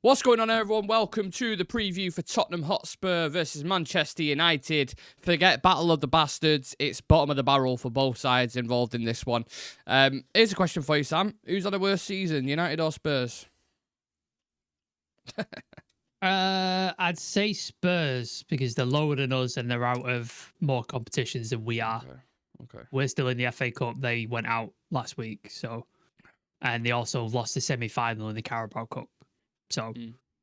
What's going on, everyone? Welcome to the preview for Tottenham Hotspur versus Manchester United. Forget Battle of the Bastards. It's bottom of the barrel for both sides involved in this one. Here's a question for you, Sam. Who's had a worse season, United or Spurs? I'd say Spurs because they're lower than us and they're out of more competitions than we are. Okay. We're still in the FA Cup. They went out last week, and they also lost the semi-final in the Carabao Cup. So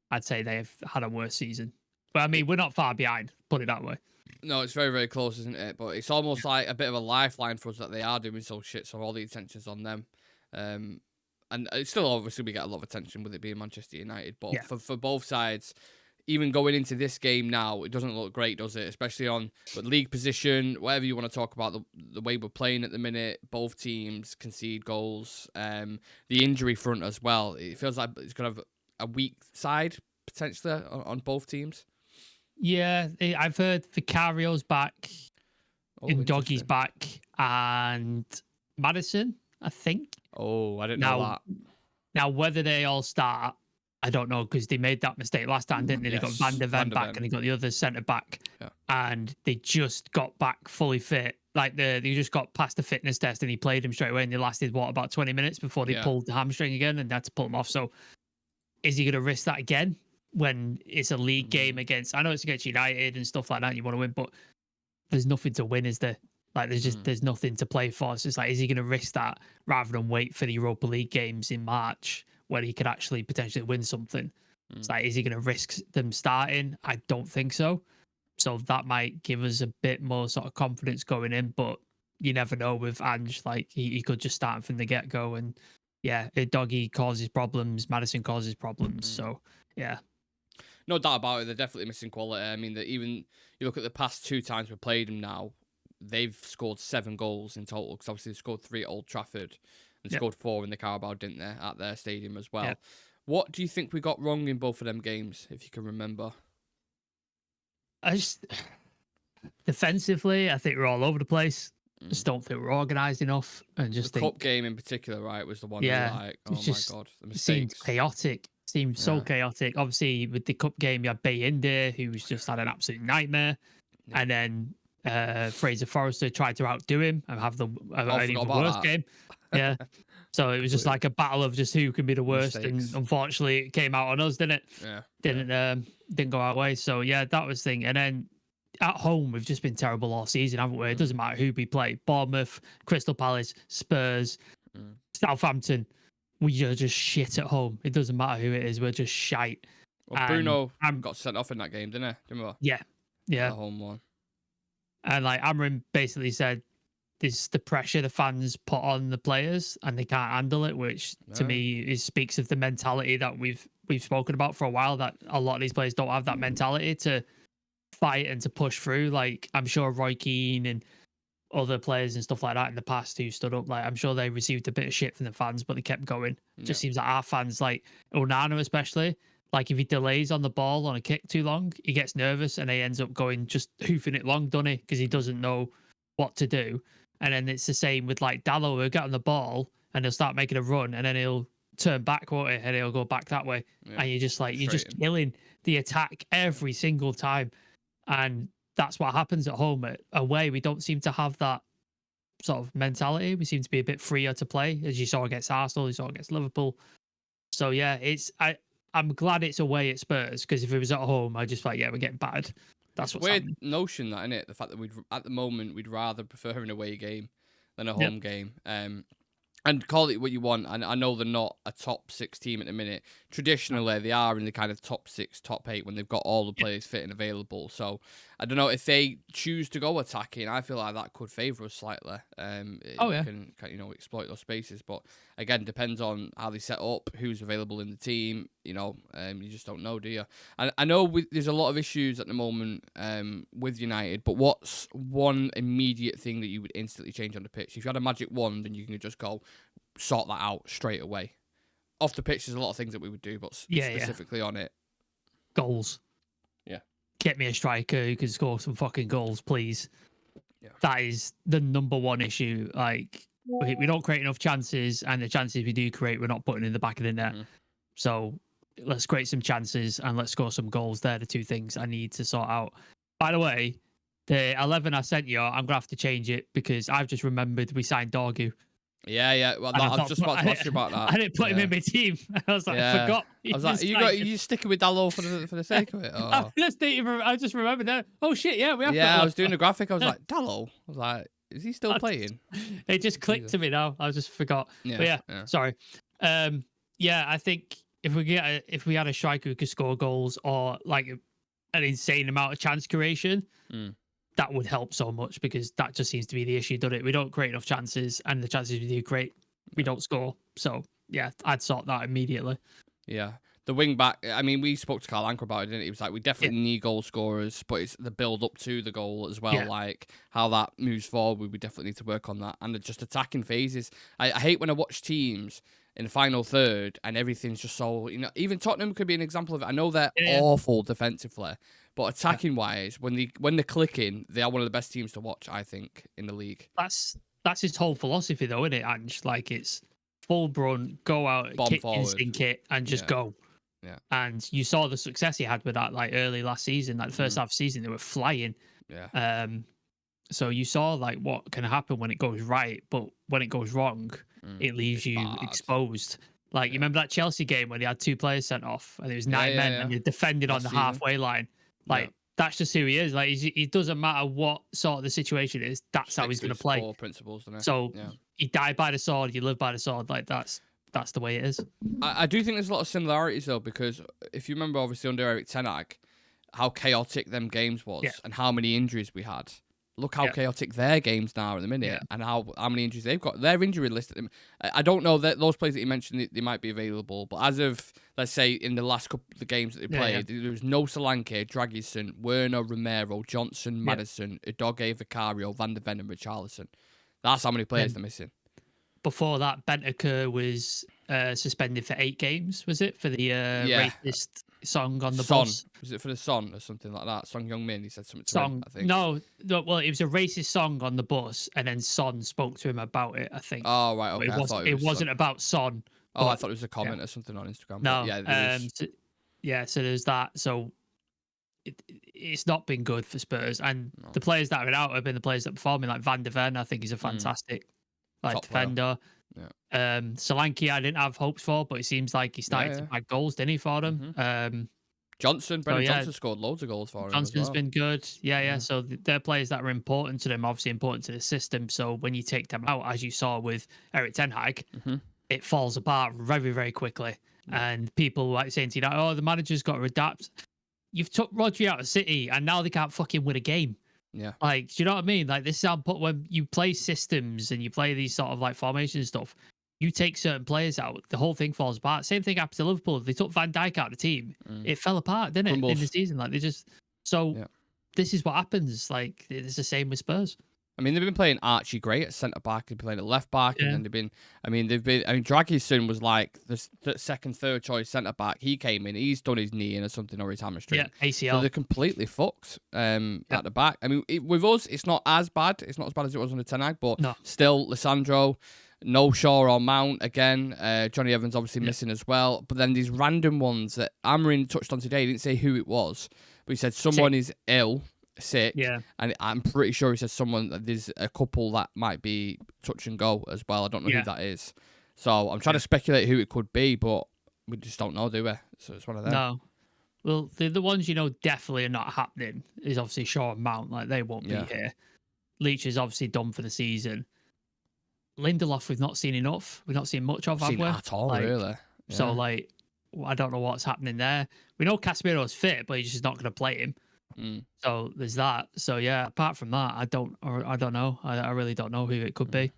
I'd say they've had a worse season. But I mean, we're not far behind, put it that way. No, it's very, very close, isn't it? But it's almost like a bit of a lifeline for us that they are doing so shit, so all the attention's on them. And it's still, obviously, we get a lot of attention with it being Manchester United. But Yeah. for both sides, even going into this game now, it doesn't look great, does it? Especially on the league position, whatever you want to talk about, the way we're playing at the minute, both teams concede goals. The injury front as well. It feels like it's going to have a weak side, potentially, on both teams. Yeah, I've heard Vicario's back, Doggy's back, and Madison, I think. Oh, I didn't know that. Now, whether they all start, I don't know, because they made that mistake last time, didn't they? They got Van der Ven back and they got the other centre back, and they just got back fully fit. Like they just got past the fitness test and he played him straight away, and they lasted about 20 minutes before they pulled the hamstring again and had to pull him off. So, is he going to risk that again when it's a league game against? I know it's against United and stuff like that. You want to win, but there's nothing to win, is there? Like there's nothing to play for. So it's like, is he going to risk that rather than wait for the Europa League games in March where he could actually potentially win something? It's like, is he going to risk them starting? I don't think so. So that might give us a bit more sort of confidence going in, but you never know with Ange. Like he could just start from the get go, and Doggy causes problems, Madison causes problems. So yeah. No doubt about it. They're definitely missing quality. I mean, even you look at the past 2 times we played them now, they've scored 7 goals in total, because obviously they scored 3 at Old Trafford and scored 4 in the Carabao, didn't they, at their stadium as well. What do you think we got wrong in both of them games, if you can remember? Defensively, I think we're all over the place. Just don't think we're organised enough, and just the cup game in particular, right, was the one. Like, oh my god, the mistakes. Seemed chaotic. Seemed so chaotic. Obviously, with the cup game, you had Bayinde, who was just had an absolute nightmare, and then Fraser Forrester tried to outdo him and have the worst game. Yeah. So it was just like a battle of just who can be the worst, and unfortunately, it came out on us, didn't it? Yeah. Didn't go our way. So yeah, that was the thing. And then at home, we've just been terrible all season, haven't we? It doesn't matter who we play: Bournemouth, Crystal Palace, Spurs, Southampton. We are just shit at home. It doesn't matter who it is. We're just shite. Well, Bruno got sent off in that game, didn't he? Remember? Yeah. The home one. And like Amrin basically said, this is the pressure the fans put on the players, and they can't handle it, which to me speaks of the mentality that we've spoken about for a while. That a lot of these players don't have that mentality to fight and to push through. Like I'm sure Roy Keane and other players and stuff like that in the past who stood up, like I'm sure they received a bit of shit from the fans, but they kept going. It just seems like our fans, like Onana especially, like if he delays on the ball on a kick too long, he gets nervous and he ends up going just hoofing it long, doesn't he? Because he doesn't know what to do. And then it's the same with like Dallo, who'll get on the ball and he'll start making a run, and then he'll turn back, won't he? And he'll go back that way. And you're just like, you're just killing the attack every single time. And that's what happens at home. Away, we don't seem to have that sort of mentality. We seem to be a bit freer to play, as you saw against Arsenal, you saw against Liverpool. So yeah, I'm glad it's away at Spurs, because if it was at home, I'd just like, we're getting battered. That's what's weird happening. Notion, that, isn't it? The fact that at the moment we'd rather prefer an away game than a home game. And call it what you want. And I know they're not a top 6 team at the minute. Traditionally, they are in the kind of top 6, top 8 when they've got all the players fit and available. So I don't know if they choose to go attacking. I feel like that could favour us slightly. Can exploit those spaces. But again, depends on how they set up, who's available in the team. You just don't know, do you? And I know there's a lot of issues at the moment with United. But what's one immediate thing that you would instantly change on the pitch? If you had a magic wand and you can just go sort that out straight away. Off the pitch, there's a lot of things that we would do, but specifically on it. Goals. Yeah. Get me a striker who can score some fucking goals, please. Yeah. That is the number one issue. Like, we don't create enough chances, and the chances we do create, we're not putting in the back of the net. So let's create some chances and let's score some goals. They're the two things I need to sort out. By the way, the 11 I sent you, I'm gonna have to change it because I've just remembered we signed Dorgu. Yeah. Well, And I was just about to ask you about that. I didn't put him Yeah. in my team. I was like, I Yeah. forgot. I was like, you sticking with Dallo for the sake of it? Or... I just remembered that. Oh shit, yeah, we have. Yeah, got I was doing the graphic. I was like, Dallo. I was like, is he still playing? It just clicked to me now. I just forgot. Yeah, But yeah, sorry. Yeah, I think if we had a striker who could score goals or like an insane amount of chance creation, that would help so much because that just seems to be the issue, doesn't it? We don't create enough chances, and the chances we do create, we don't score. So yeah, I'd sort that immediately. Yeah. The wing back, I mean, we spoke to Carl Anker about it, didn't he? He was like, we definitely need goal scorers, but it's the build up to the goal as well. Like how that moves forward, we definitely need to work on that. And just attacking phases. I hate when I watch teams in the final third and everything's just so, even Tottenham could be an example of it. I know they're awful defensively, but attacking wise, when they're clicking, they are one of the best teams to watch, I think, in the league. That's his whole philosophy, though, isn't it, Ange? Like it's full brunt, go out, bomb kick forward, and sink it, and just go. Yeah. And you saw the success he had with that, like early last season, like the first half of the season, they were flying. Yeah. So you saw like what can happen when it goes right, but when it goes wrong, it leaves you exposed. Like you remember that Chelsea game when they had 2 players sent off and it was 9 men and they defended on the halfway line. Like that's just who he is. Like it doesn't matter what sort of the situation is. That's how he's going to play. Principles, doesn't it? So you die by the sword, you live by the sword. Like that's the way it is. I do think there's a lot of similarities though, because if you remember, obviously under Eric Ten Hag, how chaotic them games was and how many injuries we had. Look how chaotic their games now at the minute, and how many injuries they've got. Their injury list. I don't know that those players that you mentioned they might be available, but as of let's say in the last couple of the games that they played, there was no Solanke, Dragisin, Werner, Romero, Johnson, Madison, Udoge, Vicario, Van der Ven, and Richarlison. That's how many players they're missing. Before that, Bentancur was suspended for 8 games. Was it for the racist song on the bus? Was it for the Son or something like that? Song Young Min, he said something to him, I think. No, well, it was a racist song on the bus, and then Son spoke to him about it, I think. Oh, right, okay. It wasn't about Son. Oh, I thought it was a comment or something on Instagram. No, so there's that. So it's not been good for Spurs, and the players that are out have been the players that are performing, like Van der Ven, I think he's a fantastic top defender. Solanke, I didn't have hopes for, but it seems like he started to bag goals, didn't he, for them? Brennan Johnson scored loads of goals for him. Johnson's been good. Yeah. So they're players that are important to them, obviously important to the system. So when you take them out, as you saw with Eric Ten Hag, it falls apart very, very quickly. And people like saying to you, oh, the manager's got to adapt. You've took Rodri out of City, and now they can't fucking win a game. Yeah. Like, do you know what I mean? Like, this is how, when you play systems and you play these sort of like formation stuff, you take certain players out, the whole thing falls apart. Same thing happened to Liverpool. They took Van Dijk out of the team. It fell apart, didn't it, in the season? Like, this is what happens. Like, it's the same with Spurs. I mean, they've been playing Archie great at centre back. They've been playing at left back, and then Dragisin was like the second, third choice centre back. He came in, he's done his knee in or something, or his hamstring. Yeah, ACL. So they're completely fucked at the back. I mean, with us, it's not as bad. It's not as bad as it was under Ten Hag, but still, Lissandro, no Shaw or Mount again. Johnny Evans obviously missing as well. But then these random ones that Amarin touched on today, he didn't say who it was, but he said someone is ill. Sick, and I'm pretty sure he said there's a couple that might be touch and go as well. I don't know who that is, so I'm trying to speculate who it could be, but we just don't know, do we? So it's one of them. No, well, the ones definitely are not happening is obviously Shaw and Mount. Like they won't be here. Leach is obviously done for the season. Lindelof, we've not seen enough. We've not seen much of, have we? At all, really. Yeah. So I don't know what's happening there. We know Casemiro's fit, but he's just not going to play him. So there's that. So yeah, apart from that, I don't know. I really don't know who it could be.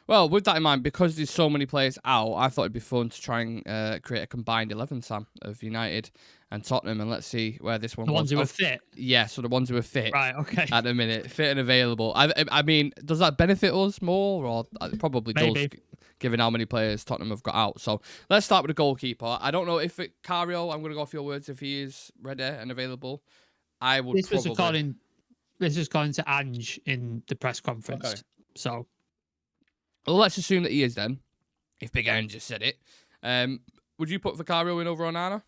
Well, with that in mind, because there's so many players out, I thought it'd be fun to try and create a combined 11, Sam, of United and Tottenham, and let's see where this one The goes. ones who are fit? Yeah, so the ones who are fit. Right, okay. At the minute, fit and available. I mean, does that benefit us more? Or it probably does, given how many players Tottenham have got out. So let's start with the goalkeeper. I don't know if Cario, I'm going to go off your words, if he is ready and available. I would This was according to Ange in the press conference. Okay. So, well, let's assume that he is then. If Big Ange just said it, Would you put Vicario in over Onana?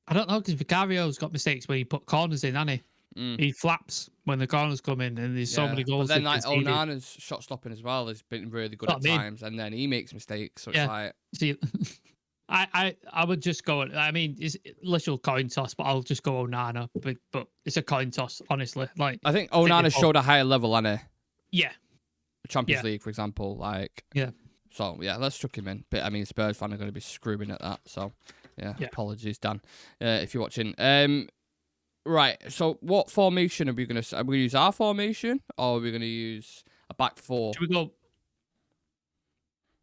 I don't know, because Vicario's got mistakes where he put corners in, hasn't he? He flaps when the corners come in, and there's so many goals but then they've like conceded. Onana's shot stopping as well has been really good That's at what I mean. times, and then he makes mistakes. So Yeah. it's like, See, I would just go. I mean, it's literal coin toss, but I'll just go Onana. But it's a coin toss, honestly. Like I think Onana showed a higher level, hasn't he? Yeah. Champions League, for example, like Yeah. So yeah, let's chuck him in. But I mean, Spurs fan are going to be screaming at that. So yeah. Apologies, Dan, if you're watching. Right. So what formation are we going to? Are we going to use our formation, or are we going to use a back four?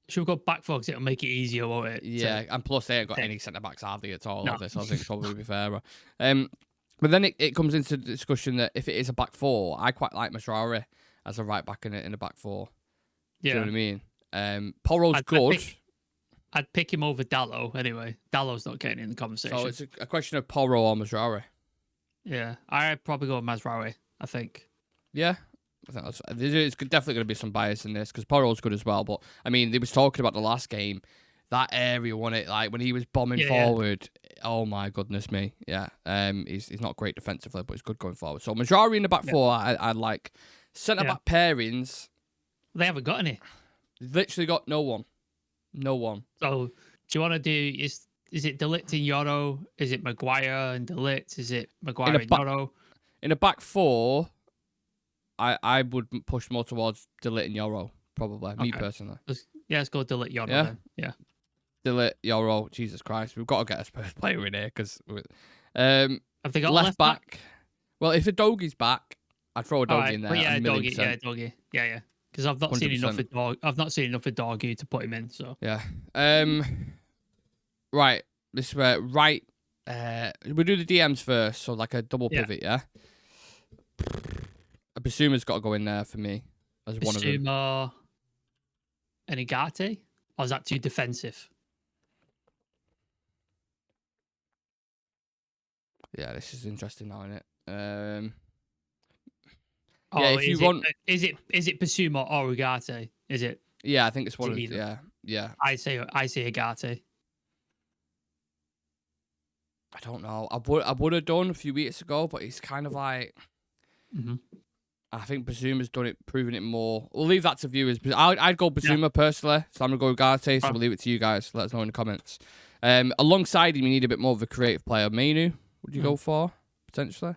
Should we go back four? Because it'll make it easier, won't it? Yeah, and plus they ain't got any centre backs hardly at all. No. So I think it's probably be fairer. But then it comes into the discussion that if it is a back four, I quite like Mazraoui as a right back in a back four. Yeah. Do you know what I mean? Porro's good. I'd pick him over Dallo anyway. Dallo's not getting in the conversation. So it's a question of Porro or Mazraoui. Yeah, I'd probably go with Mazraoui, I think. Yeah. I think there's definitely going to be some bias in this because Porro's good as well. But, I mean, they was talking about the last game. That area, wasn't it? Like, when he was bombing forward, oh, my goodness me. Yeah. He's not great defensively, but he's good going forward. So, Mazraoui in the back four, I like. Centre-back pairings. They haven't got any. Literally got no one. No one. So, do you want to do... Is it De Ligt and Yoro? Is it Maguire and De Ligt? Is it Maguire and Yoro? In a back four... I would push more towards De Ligt and Yoro, probably. Me personally. Let's go De Ligt Yoro then. Yeah. De Ligt, Yoro, Jesus Christ. We've got to get a Spurs player in here because... have they got left back? Well, if a Doggy's back, I'd throw a Doggy in there. Yeah, Doggy. Yeah, Doggy. Yeah. Because I've not seen enough of Dog. I've not seen enough of Doggy to put him in. So yeah. Right. This is where we'll do the DMs first. So like a double pivot. Yeah. Basuma's got to go in there for me as one of them. Basuma and Igate? Or is that too defensive? Yeah, this is interesting now, isn't it? If you want, is it Basuma or Igate? Is it? Yeah, I think it's one of yeah. I say Igate. I don't know. I would have done a few weeks ago, but it's kind of like. I think Basuma's done it, proven it more. We'll leave that to viewers. I'd go Basuma personally, so I'm going to go Ugarte, so we'll leave it to you guys. Let us know in the comments. Alongside him, you need a bit more of a creative player. Manu, would you go for, potentially?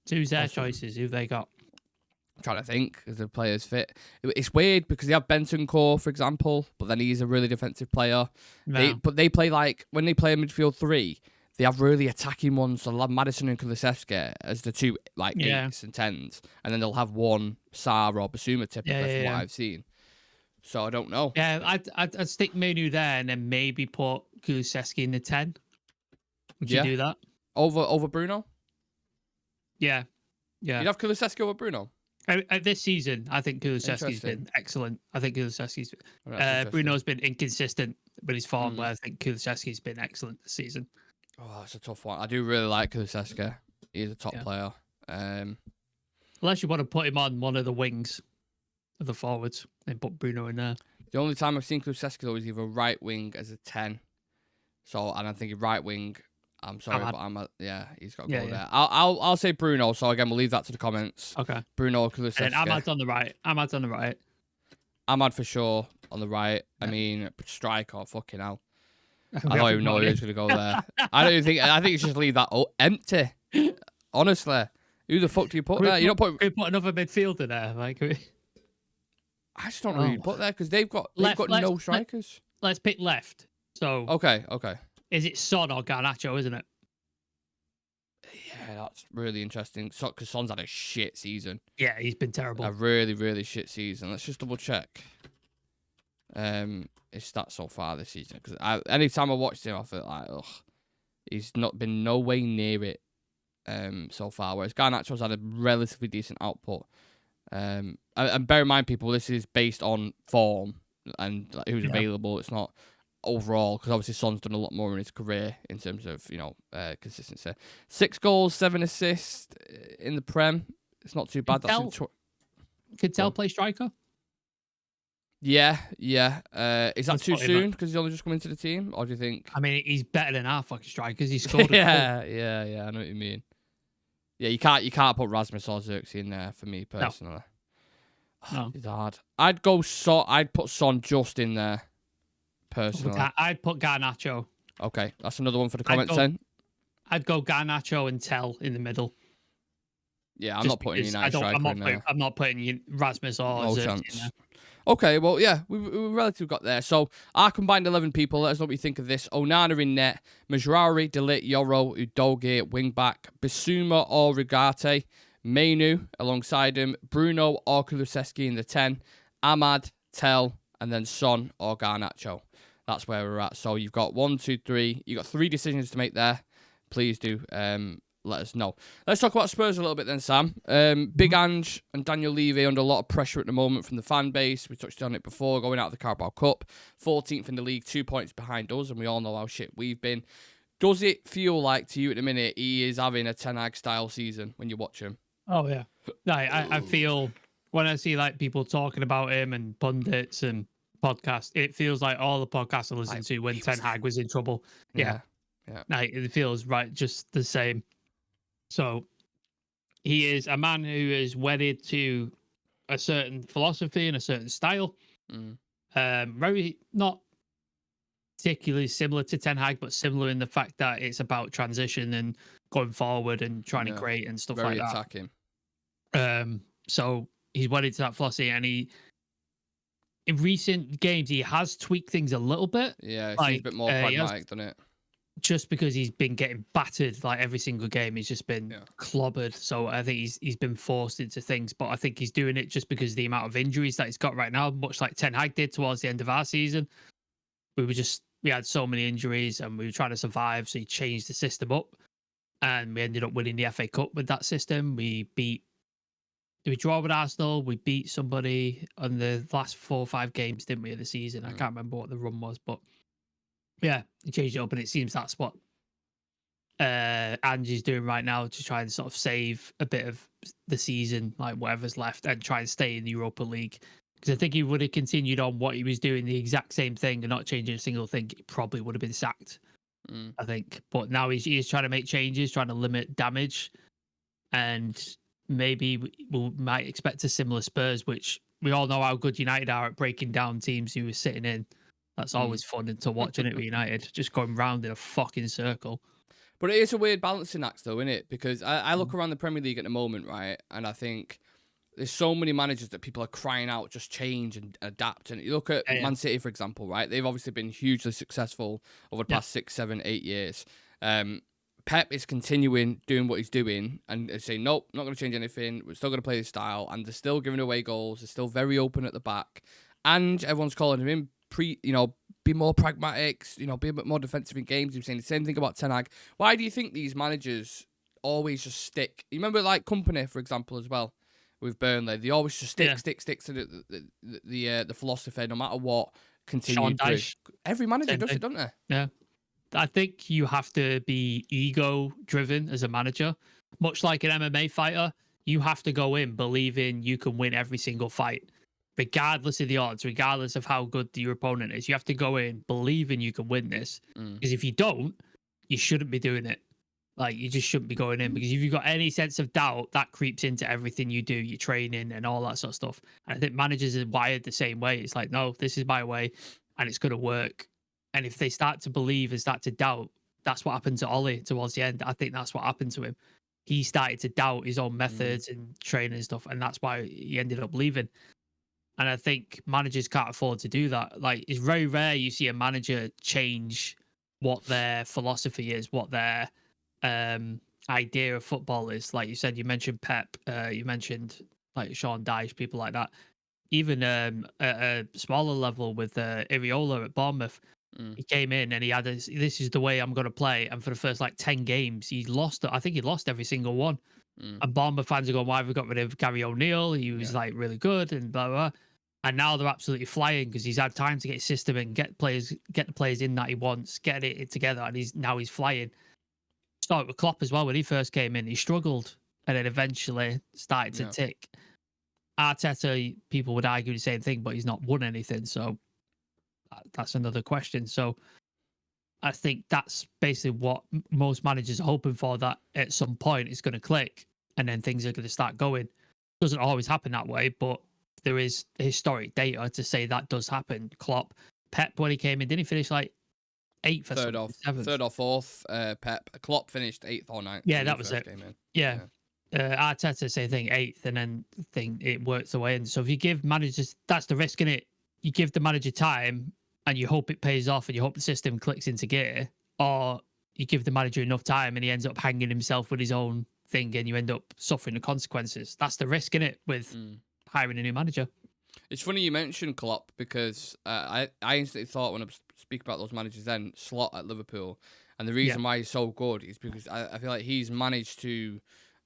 Who's their choices? Who they got? I'm trying to think, as the players fit. It's weird, because they have Bentancur, for example, but then he's a really defensive player. No. But they play, like, when they play a midfield three, they have really attacking ones. So they'll have Madison and Kulusevski as the two, like, 8s and 10s. And then they'll have one Sarr or Basuma, typically, from what I've seen. So I don't know. Yeah, I'd stick Manu there and then maybe put Kulusevski in the 10. Would you do that? Over Bruno? Yeah. You'd have Kulusevski over Bruno? This season, I think Kulusevski's been excellent. I think Kulusevski's... Bruno's been inconsistent with his form, but I think Kulusevski's been excellent this season. Oh, that's a tough one. I do really like Kulusevski. He's a top player. Unless you want to put him on one of the wings of the forwards and put Bruno in there. The only time I've seen Kulusevski though is either right wing as a 10. So, and I'm thinking right wing. I'm sorry, but he's got to go there. I'll say Bruno. So again, we'll leave that to the comments. Okay. Bruno, Kulusevski. And Ahmad's on the right. Ahmad for sure on the right. Yeah. I mean, striker, fucking hell. I don't even know who's going to go there. I think you should just leave that empty. Honestly. Who the fuck do you put there? You don't put another midfielder there. Like, I just don't know who you put there because they've got no strikers. Let's pick left. So Okay. Is it Son or Garnacho, isn't it? Yeah, that's really interesting. Because Son's had a shit season. Yeah, he's been terrible. A really, really shit season. Let's just double check. His stats so far this season. Because anytime I watched him, I feel like, he's not been no way near it so far. Whereas Garnacho's had a relatively decent output. And bear in mind, people, this is based on form and like, who's available. It's not overall, because obviously Son's done a lot more in his career in terms of, consistency. 6 goals, 7 assists in the Prem. It's not too bad. Could Tell play striker? Yeah. Is that Let's too put him up. soon because he's only just come into the team, or do you think? I mean, he's better than our fucking strikers. He scored a goal. Yeah. I know what you mean. Yeah, you can't put Rasmus or Xerxes in there for me No, personally. no. It's hard. I'd put Son just in there personally. I'd put Garnacho. Okay, that's another one for the I'd comments go. then. I'd go Garnacho and Tell in the middle. Yeah, I'm Just not putting a because United striker in there. I'm not putting Rasmus or No Xerxes in chance. there. Okay, well, yeah, we relatively got there. So, our combined 11 people, let us know what you think of this. Onana in net, Majrari, Delit, Yoro, Udogie, wingback, Bissouma or Rigate, Mainu alongside him, Bruno or Kulusevski in the 10, Ahmad, Tell, and then Son or Garnacho. That's where we're at. So, you've got 1, 2, 3. You've got 3 decisions to make there. Please do let us know. Let's talk about Spurs a little bit then, Sam. Big Ange and Daniel Levy under a lot of pressure at the moment from the fan base. We touched on it before, going out of the Carabao Cup. 14th in the league, 2 points behind us, and we all know how shit we've been. Does it feel like to you at the minute he is having a Ten Hag style season when you watch him? Oh yeah. I feel when I see like people talking about him and pundits and podcasts, it feels like all the podcasts I listened to when Ten Hag was in trouble. Yeah. Like, it feels right, just the same. So he is a man who is wedded to a certain philosophy and a certain style. Very not particularly similar to Ten Hag, but similar in the fact that it's about transition and going forward and trying to create and stuff Very like attacking. that. So he's wedded to that philosophy, and in recent games he has tweaked things a little bit. Yeah, it seems a bit more pragmatic, doesn't it? Just because he's been getting battered like every single game, he's just been clobbered. So I think he's been forced into things, but I think he's doing it just because of the amount of injuries that he's got right now, much like Ten Hag did towards the end of our season. We had so many injuries and we were trying to survive, so he changed the system up, and we ended up winning the FA Cup with that system. Did we draw with Arsenal? We beat somebody on the last 4 or 5 games, didn't we, of the season? I can't remember what the run was, but yeah, he changed it up, and it seems that's what Angie's doing right now to try and sort of save a bit of the season, like whatever's left, and try and stay in the Europa League. Because I think he would have continued on what he was doing, the exact same thing, and not changing a single thing, he probably would have been sacked. I think. But now he's trying to make changes, trying to limit damage, and maybe we might expect a similar Spurs, which we all know how good United are at breaking down teams who are sitting in. That's always fun to watch, isn't it, with United? Just going round in a fucking circle. But it is a weird balancing act, though, isn't it? Because I look around the Premier League at the moment, right, and I think there's so many managers that people are crying out, just change and adapt. And you look at Man City, for example, right? They've obviously been hugely successful over the past 6, 7, 8 years. Pep is continuing doing what he's doing and saying, nope, not going to change anything. We're still going to play this style. And they're still giving away goals. They're still very open at the back. And everyone's calling him in, be more pragmatic, be a bit more defensive in games. You're saying the same thing about Ten Hag. Why do you think these managers always just stick? You remember, like, Company, for example, as well, with Burnley. They always just stick to the philosophy, no matter what. Continue through. Every manager does it, don't they? Yeah. I think you have to be ego-driven as a manager. Much like an MMA fighter, you have to go in believing you can win every single fight, regardless of the odds, regardless of how good your opponent is. You have to go in believing you can win this. Because if you don't, you shouldn't be doing it. Like, you just shouldn't be going in. Because if you've got any sense of doubt, that creeps into everything you do, your training and all that sort of stuff. And I think managers are wired the same way. It's like, no, this is my way and it's going to work. And if they start to believe and start to doubt, that's what happened to Ollie towards the end. I think that's what happened to him. He started to doubt his own methods and training and stuff, and that's why he ended up leaving. And I think managers can't afford to do that. Like, it's very rare you see a manager change what their philosophy is, what their idea of football is. Like you said, you mentioned Pep, you mentioned like Sean Dyche, people like that. Even at a smaller level with Iriola at Bournemouth, he came in and he had this is the way I'm going to play. And for the first like 10 games, he lost. I think he lost every single one. And Bournemouth fans are going, why have we got rid of Gary O'Neill? He was like really good and blah, blah, blah. And now they're absolutely flying because he's had time to get his system and get the players in that he wants, get it together. And he's flying. Started with Klopp as well. When he first came in, he struggled and then eventually started to tick. Arteta, people would argue the same thing, but he's not won anything. So that's another question. So I think that's basically what most managers are hoping for, that at some point it's going to click and then things are going to start going. Doesn't always happen that way, but there is historic data to say that does happen. Klopp, Pep, when he came in, didn't he finish like eighth or Third something? or fourth. Pep. Klopp finished 8th or 9th. Yeah, when he that was first it. came in. Yeah. Arteta, same thing, eighth, and then it works away. And so if you give managers, that's the risk in it. You give the manager time and you hope it pays off and you hope the system clicks into gear, or you give the manager enough time and he ends up hanging himself with his own thing and you end up suffering the consequences. That's the risk in it with hiring a new manager. It's funny you mentioned Klopp because I instantly thought when I speak about those managers then, Slot at Liverpool. And the reason why he's so good is because I feel like he's managed to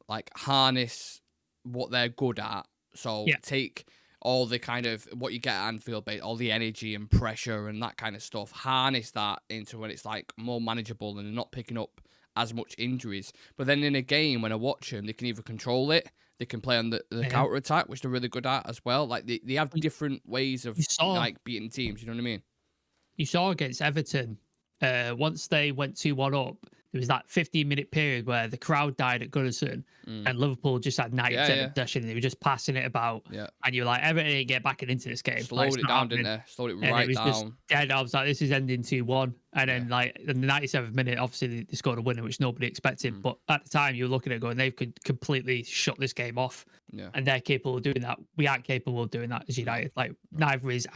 like harness what they're good at. So take all the kind of what you get at Anfield, all the energy and pressure and that kind of stuff, harness that into when it's like more manageable and they're not picking up as much injuries. But then in a game, when I watch them, they can either control it, they can play on the counter attack, which they're really good at as well. Like they have different ways of like beating teams. You know what I mean? You saw against Everton, once they went 2-1 up, there was that 15-minute period where the crowd died at Goodison and Liverpool just had 90% of possession and they were just passing it about. And you were like, Everton ain't get back into this game. Slowed it down, didn't they? Slowed it right down. Just dead. I was like, this is ending 2-1. And then, like, in the 97th minute, obviously, they scored a winner, which nobody expected. But at the time, you were looking at it going, they could completely shut this game off. And they're capable of doing that. We aren't capable of doing that as United. Like, neither is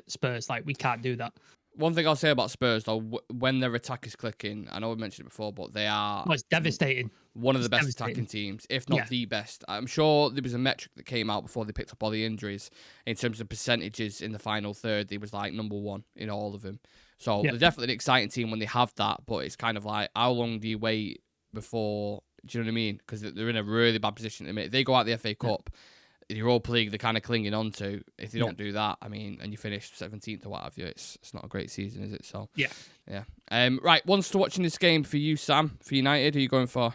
Spurs. Like, we can't do that. One thing I'll say about Spurs, though, when their attack is clicking, I know we mentioned it before, but they are it's devastating. One of the best attacking teams, if not the best. I'm sure there was a metric that came out before they picked up all the injuries in terms of percentages in the final third. They was like number 1 in all of them. So they're definitely an exciting team when they have that, but it's kind of like, how long do you wait before, do you know what I mean? Because they're in a really bad position at the minute. If they go out the FA Cup, the Europa League, they're kind of clinging on to. If they don't do that, I mean, and you finish 17th or what have you, it's not a great season, is it? So yeah. Right, ones to watch in this game for you, Sam, for United, who are you going for?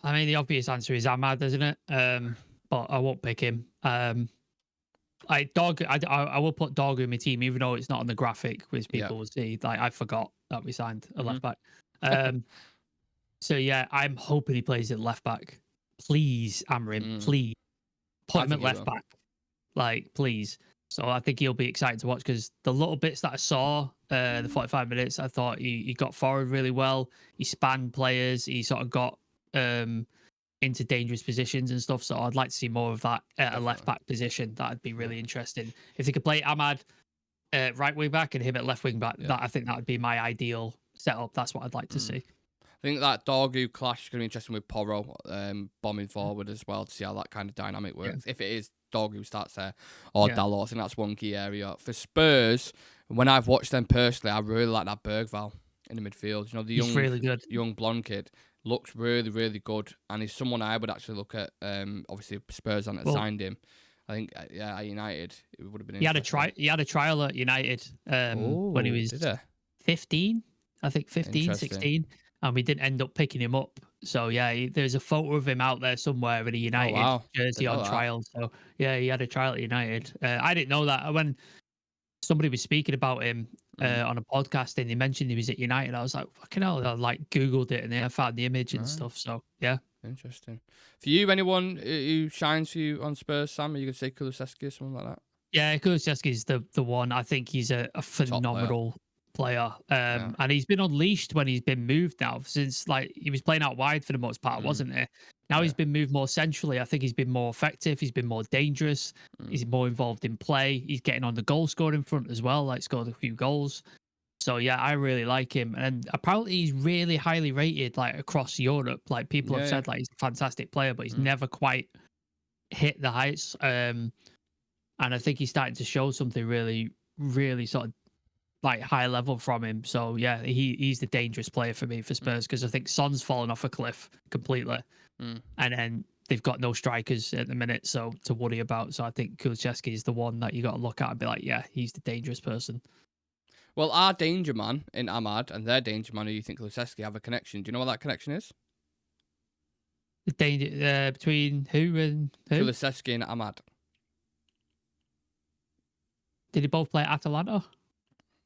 I mean, the obvious answer is Ahmad, isn't it? But I won't pick him. I will put Dog in my team, even though it's not on the graphic, which people will see. Like, I forgot that we signed a left back. So yeah, I'm hoping he plays at left back. Please, Amrin, please put him at left back. Like, please. So I think he'll be exciting to watch because the little bits that I saw, the 45 minutes, I thought he got forward really well. He spanned players. He sort of got into dangerous positions and stuff. So I'd like to see more of that at a left back position. That'd be really interesting. If they could play Ahmad right wing back and him at left wing back, I think that would be my ideal setup. That's what I'd like to see. I think that Dorgu clash is going to be interesting with Porro bombing forward as well to see how that kind of dynamic works. If it is Dorgu starts there or Dalot, I think that's one key area. For Spurs, when I've watched them personally, I really like that Bergvall in the midfield. You know, the really good. young blonde kid looks really, really good, and he's someone I would actually look at. Obviously, Spurs haven't signed him. I think, at United, it would have been interesting. He had a trial at United when he was 15, I think 15, 16. And we didn't end up picking him up. So, yeah, there's a photo of him out there somewhere in a United jersey on trial. So, yeah, he had a trial at United. I didn't know that. When somebody was speaking about him on a podcast and they mentioned he was at United, I was like, fucking hell. I Googled it and then I found the image and stuff. So, yeah. Interesting. For you, anyone who shines for you on Spurs, Sam? Are you going to say Kulusevski or something like that? Yeah, Kulusevski is the one. I think he's a phenomenal player. And he's been unleashed when he's been moved now, since he was playing out wide for the most part, wasn't he? Now he's been moved more centrally. I think he's been more effective. He's been more dangerous. He's more involved in play. He's getting on the goal scoring front as well, scored a few goals. So yeah, I really like him. And apparently he's really highly rated across Europe. People have said he's a fantastic player, but he's never quite hit the heights. And I think he's starting to show something really, really sort of high level from him. So yeah, he's the dangerous player for me for Spurs, because I think Son's fallen off a cliff completely, and then they've got no strikers at the minute to worry about. So I think Kulusevski is the one that you got to look at and be like, yeah, he's the dangerous person. Well, our danger man in Ahmad and their danger man, who you think Kulusevski, have a connection. Do you know what that connection is? The danger between who and who? Kulusevski and Ahmad. Did they both play at Atalanta?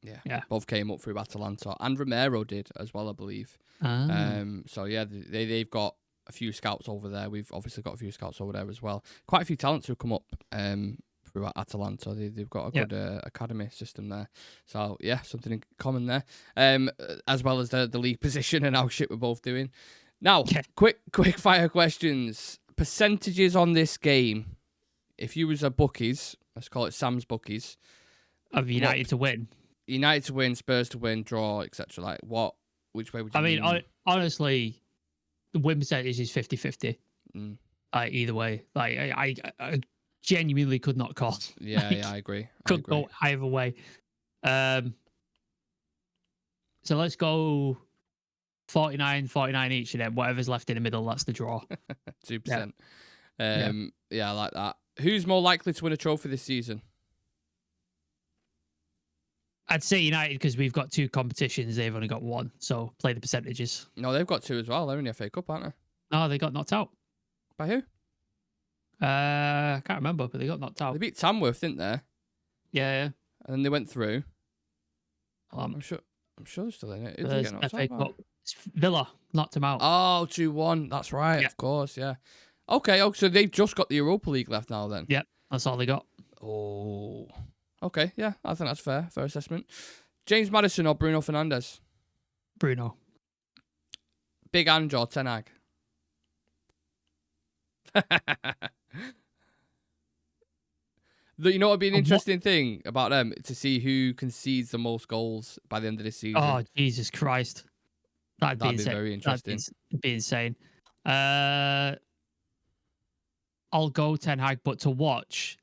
Yeah. Both came up through Atalanta. And Romero did as well, I believe. Ah. So, yeah, they've got a few scouts over there. We've obviously got a few scouts over there as well. Quite a few talents who come up through Atalanta. They've got a good academy system there. So, yeah, something in common there. As well as the league position and how shit we're both doing. Now, quick fire questions. Percentages on this game. If you was a bookies, let's call it Sam's bookies. Of United to win. United to win, Spurs to win, draw, etc. Like, which way would you lean? Honestly, the win percentage is 50-50. Either way. Like, I genuinely could not call. Yeah, I agree. Could go either way. So let's go 49 each, and then whatever's left in the middle, that's the draw. 2%. Yeah, I like that. Who's more likely to win a trophy this season? I'd say United because we've got 2 competitions. They've only got 1. So play the percentages. No, they've got 2 as well. They're in the FA Cup, aren't they? No, they got knocked out. By who? I can't remember, but they got knocked out. They beat Tamworth, didn't they? Yeah. And then they went through. I'm sure they're still in it. Who did they get knocked FA out Cup. Villa knocked them out. Oh, 2-1. That's right. Of course, yeah. Okay, so they've just got the Europa League left now then. Yep, that's all they got. Oh. Okay, yeah, I think that's fair. Fair assessment. James Maddison or Bruno Fernandes? Bruno. Big Ange or Ten Hag? You know what would be an interesting thing about them? To see who concedes the most goals by the end of this season. Oh, Jesus Christ. That'd be very interesting. That'd be insane. I'll go Ten Hag, but to watch,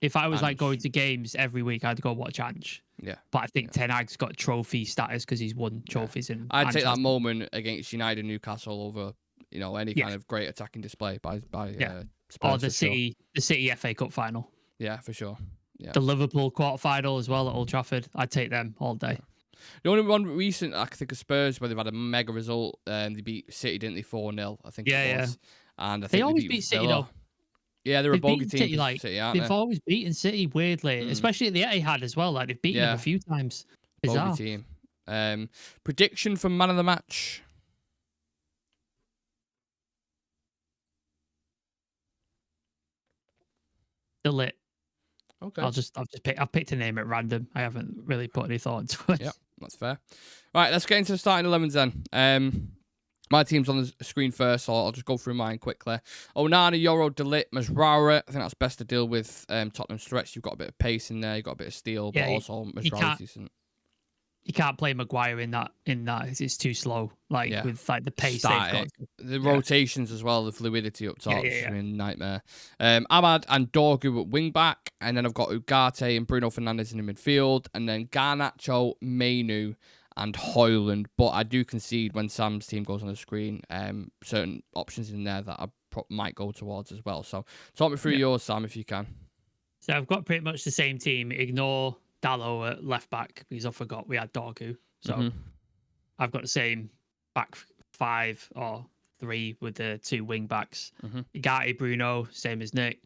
if I was like going to games every week, I'd go watch Ange. Yeah. But I think Ten Hag's got trophy status because he's won trophies. And I'd take that moment against United and Newcastle over, any kind of great attacking display by Spurs. Or the City FA Cup final. Yeah, for sure. Yeah. The Liverpool quarterfinal as well at Old Trafford. I'd take them all day. The only one recent I can think of Spurs where they've had a mega result. They beat City, didn't they? 4-0, I think it was. Yeah. And I think they always beat City though. Yeah, they're a bogey team. City, like, City, aren't they've they? always beaten City weirdly, especially at the Etihad as well. Like they've beaten them a few times. Bizarre. Bogey team. Prediction for man of the match. The Lit. Okay. I've picked a name at random. I haven't really put any thought into it. Yeah, that's fair. Right, let's get into the starting 11s then. My team's on the screen first, so I'll just go through mine quickly. Onana, Yoro, De Ligt, Masraoui. I think that's best to deal with Tottenham stretch. You've got a bit of pace in there, you've got a bit of steel, but also Masraoui's decent. You can't play Maguire in that. It's too slow. With the pace they've got. The rotations as well, the fluidity up top. I mean, nightmare. Ahmad and Dorgu at wing back, and then I've got Ugarte and Bruno Fernandes in the midfield, and then Garnacho, Mainu, and Højlund. But I do concede when Sam's team goes on the screen, certain options in there that I might go towards as well. So talk me through yours, Sam, if you can. So I've got pretty much the same team. Ignore Dallo at left back because I forgot we had Dorgu. So I've got the same back 5 or 3 with the 2 wing backs. Ugarte, Bruno, same as Nick.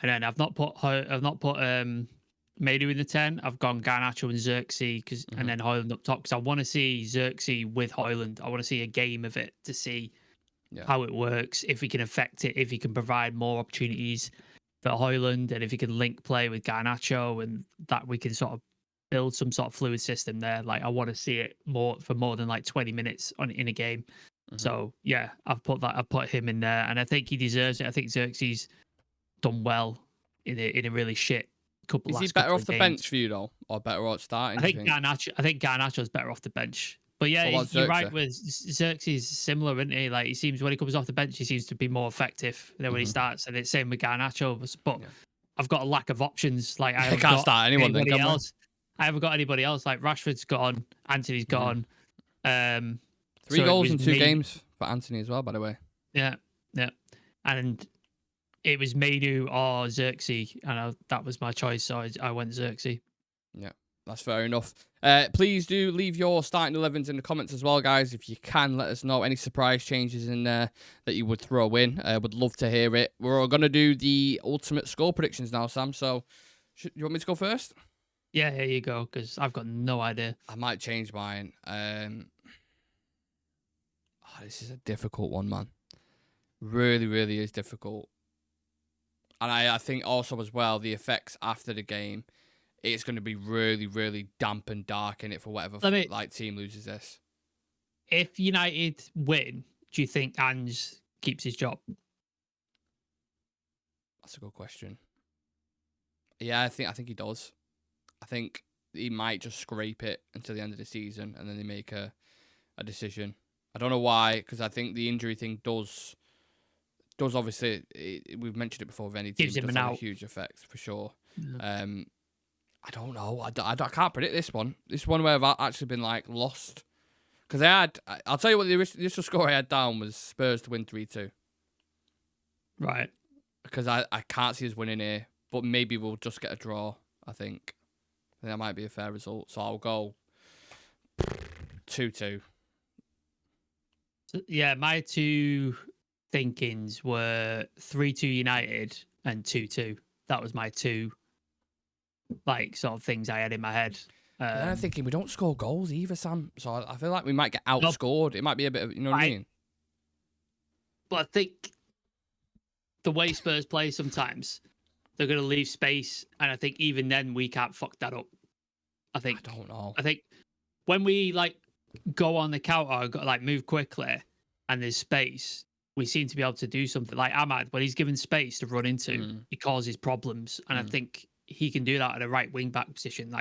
And then I've not put Mainu in the 10. I've gone Garnacho and Xerxes and then Højlund up top because I want to see Xerxes with Højlund. I want to see a game of it to see how it works, if he can affect it, if he can provide more opportunities for Højlund, and if he can link play with Garnacho, and that we can sort of build some sort of fluid system there. Like I want to see it more than like 20 minutes in a game. So yeah, I've put him in there, and I think he deserves it. I think Xerxes done well in a really shit couple. Is he better off the bench for you though, or better off starting? I think Garnacho's better off the bench. But yeah, you're right with Xerxes, similar, isn't he? Like he seems when he comes off the bench, he seems to be more effective than when he starts. And it's same with Garnacho. But I've got a lack of options. Like I can't start anyone then, can else. I haven't got anybody else. Like Rashford's gone, Anthony's gone. 3 goals in 2 games for Anthony as well, by the way. Yeah. And it was Mainu or Xerxes, and that was my choice. So I went Xerxes. Yeah. That's fair enough. Please do leave your starting 11s in the comments as well, guys. If you can, let us know any surprise changes in there that you would throw in. Would love to hear it. We're all going to do the ultimate score predictions now, Sam. So, you want me to go first? Yeah, here you go, because I've got no idea. I might change mine. This is a difficult one, man. Really, really is difficult. And I think also as well, the effects after the game, it's going to be really, really damp and dark in it for whatever team loses this. If United win, do you think Ange keeps his job? That's a good question. Yeah, I think he does. I think he might just scrape it until the end of the season, and then they make a decision. I don't know why, because I think the injury thing does obviously, we've mentioned it before with any team, it does have a huge effect for sure. Yeah. I don't know. I can't predict this one. This one where I've actually been like lost. Because I'll tell you what the initial score I had down was Spurs to win 3-2. Right. Because I can't see us winning here, but maybe we'll just get a draw, I think. That might be a fair result. So I'll go 2-2. So, yeah, my two thinkings were 3-2 United and 2-2. That was my two sort of things I had in my head. Then I'm thinking we don't score goals either, Sam. So I feel like we might get outscored. It might be a bit of, you know what I mean? But I think the way Spurs play sometimes, they're going to leave space. And I think even then we can't fuck that up. I don't know. I think when we go on the counter, move quickly and there's space, we seem to be able to do something. Like Ahmad, when he's given space to run into, he causes problems. And I think he can do that at a right wing back position.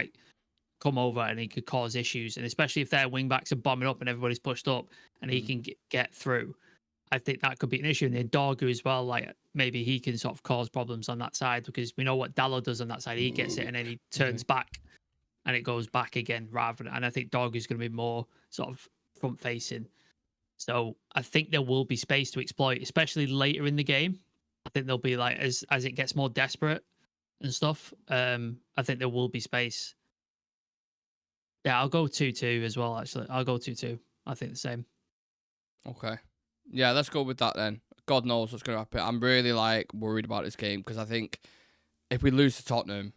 Come over and he could cause issues, and especially if their wing backs are bombing up and everybody's pushed up and he can get through, I think that could be an issue. And then Dorgu as well, maybe he can sort of cause problems on that side, because we know what Dallo does on that side. He gets it and then he turns back and it goes back again and I think Dorgu's going to be more sort of front facing. So I think there will be space to exploit, especially later in the game. I think there'll be as it gets more desperate and stuff. I think there will be space. Yeah, I'll go 2-2 as well, actually. I'll go 2-2. I think the same. Okay. Yeah, let's go with that then. God knows what's going to happen. I'm really worried about this game, because I think if we lose to Tottenham,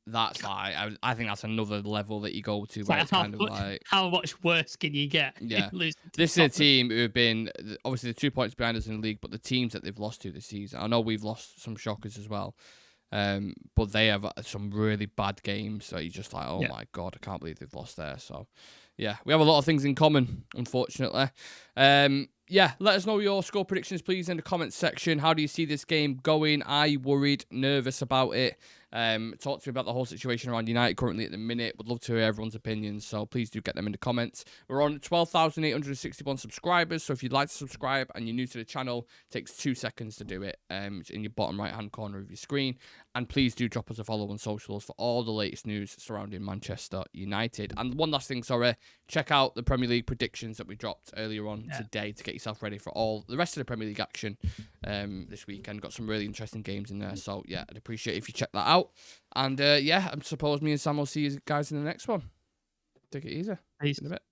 that's I think that's another level that you go to where it's kind of how much worse can you get? Yeah. This is a team who have been obviously the 2 points behind us in the league, but the teams that they've lost to this season, I know we've lost some shockers as well. But they have some really bad games, so you're just my God, I can't believe they've lost there. So, yeah, we have a lot of things in common, unfortunately. Yeah, let us know your score predictions, please, in the comments section. How do you see this game going? Are you worried, nervous about it? Talk to me about the whole situation around United currently at the minute. Would love to hear everyone's opinions, so please do get them in the comments. We're on 12,861 subscribers, so if you'd like to subscribe and you're new to the channel, it takes 2 seconds to do it. It's in your bottom right-hand corner of your screen. And please do drop us a follow on socials for all the latest news surrounding Manchester United. And one last thing, check out the Premier League predictions that we dropped earlier on today to get yourself ready for all the rest of the Premier League action this weekend. Got some really interesting games in there, so yeah, I'd appreciate it if you check that out. And yeah, I suppose me and Sam will see you guys in the next one. Take it easy. Peace. In a bit.